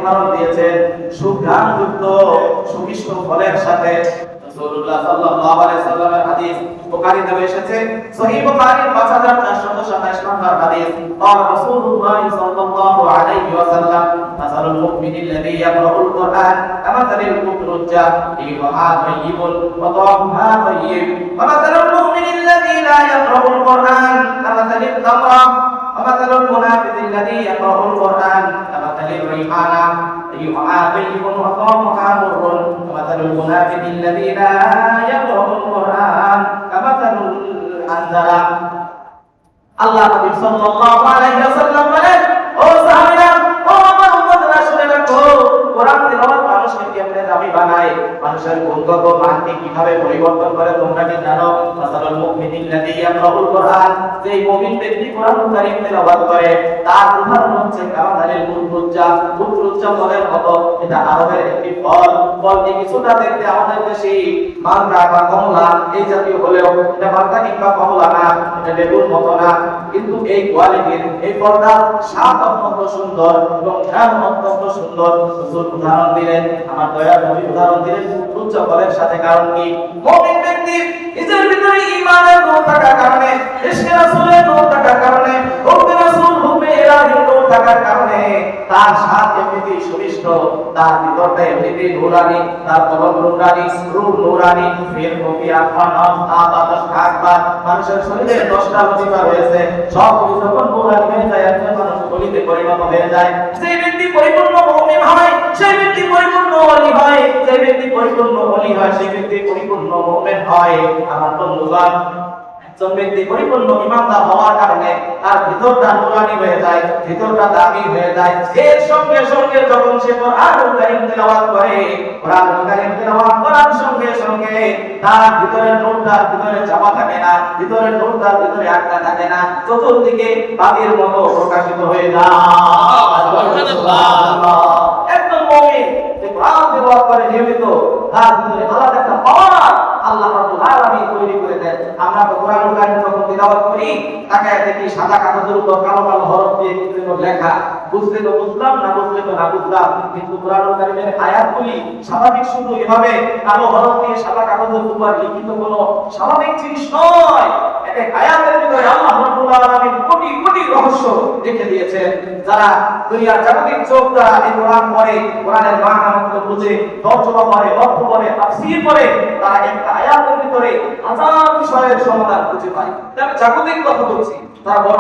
উদাহরণ দিয়েছেন সুঘ্রাণযুক্ত সুমিষ্ট ফলের সাথে। রাসূলুল্লাহ সাল্লাল্লাহু আলাইহি সাল্লামের হাদিস বুখারীতে এসেছে, সহিহ বুখারীর 5427 নম্বর হাদিস। قال رسول الله صلى الله عليه وسلم مثل المؤمن الذي يقرأ القرآن كمثل القطرجة ريحها طيب وطعمها طيب ومثل المؤمن الذي لا يقرأ القرآن كمثل التمرة ومثل المنافق الذي يقرأ القرآن كمثل الريحانة ريحها طيب وطعمها مر ومثل المنافق الذي لا يقرأ القرآن كمثل الأنذرة। আল্লাহ নবী সাল্লাল্লাহু আলাইহি ওয়াসাল্লাম বলেন, ও সাহাবীরা, ও আমার উম্মতরা, শুনে রাখো, কোরআন তিলাওয়াত মানুষকে কেমনে দামি বানায়, মানুষের গুণগত মানকে কিভাবে পরিবর্তন করে তোমরা কি জানো? মাসালুল মুমিনিল্লাযী ইয়াকরাউল কোরআন, যেই মুমিন ব্যক্তি কোরআন কারীম তিলাওয়াত করে তার উদাহরণ হচ্ছে কামাথালিল কুতরুজ্জা, কুতরুজ্জা ফলের মতো। এটা আরবের একটি ফল। ফলটি কিছুটা দেখতে আমাদের দেশে মালটা বা কমলা এই জাতীয় হলেও এটা মালটা কিংবা কমলা না, এটা লেবুর মতো না, কিন্তু এই কোয়ালিটির এই ফলটা স্বাদ অত্যন্ত সুন্দর এবং ঘ্রাণ অত্যন্ত সুন্দর। রাসূল উদাহরণ দিলেন, আমার দয়ার নবী উদাহরণ দিলেন কুতরুজ্জা ফলের সাথে। কারণ কি? মুমিন ব্যক্তি নিজের ভিতরে ঈমানের নূর থাকার কারণে, ইশকে রাসূলের নূর থাকার কারণে, হুব্বে রাসূল হুব্বে ইলাহির নূর থাকার কারণে তার স্বাদ এমনিতেই সুমিষ্ট, তার ভিতরটা এমনিতেই নূরানি, তার কলব নূরানি, রূহ নূরানি। ফির কফিয়া খানাম আবাদাস খাকবার, মানুষের শরীরে 10টা লতিফা রয়েছে, সব যখন নূরানি হয়ে যায় একজন মানুষ বলিতে পরিণত হয়ে যায়। সেই ব্যক্তি পরিপূর্ণ মুমিন হয়, সেই ব্যক্তি পরিপূর্ণ ওলি হয়, সেই ব্যক্তি পরিপূর্ণ ওলি হয়, সেই ব্যক্তি পরিপূর্ণ মুমিন হয়। আমার বন্ধুগণ, একজন ব্যক্তি পরিপূর্ণ ঈমানদার হওয়ার কারণে তার ভিতরটা নূরানি হয়ে যায়, ভিতরটা দামি হয়ে যায়। এর সঙ্গে সঙ্গে যখন সে কোরআনুল কারীম তেলাওয়াত করে, কোরআনুল কারীম তেলাওয়াত করার সঙ্গে সঙ্গে তার ভিতরের নূরটা ভিতরে চাপা থাকে না, ভিতরের নূরটা ভিতরে আটকা থাকে না, চতুর্দিকে বাতির মতো প্রকাশিত হয়ে যায়। সুবহানাল্লাহ। একজন মুমিন যে কোরআন তেলাওয়াত করে নিয়মিত, তার ভিতরে আলাদা একটা পাওয়ার আল্লাহ রাব্বুল আলামিন তৈরি করে দেন। আমরা তো কোরআনুল কারীম যখন তেলাওয়াত করি, তাকে দেখি সাদা কাগজের উপর কালো কালো হরফ দিয়ে কিছু লেখা, বুঝলে তো বুঝলাম, না বুঝলে তো না বুঝলাম। কিন্তু কোরআনুল কারীমের আয়াতগুলি স্বাভাবিক শুধু এভাবে কালো হরফ দিয়ে সাদা কাগজের উপর লিখিত কোনো স্বাভাবিক জিনিস নয়। এক আয়াতের ভিতরে আল্লাহ রাব্বুল আলামিন কোটি কোটি রহস্য রেখে দিয়েছেন। যারা দুনিয়ার জাগতিক চোখ দ্বারা এই কোরআন পড়ে, কোরআনের মানা মতো বুঝে, তর্জমা করে, অর্থ করে, তাফসীর করে, তারা একটা আয়াতের ভিতরে হাজার বিষয়ের সমাধান খুঁজে পায়। আমি জাগতিক কথা বলছি, তারা বড়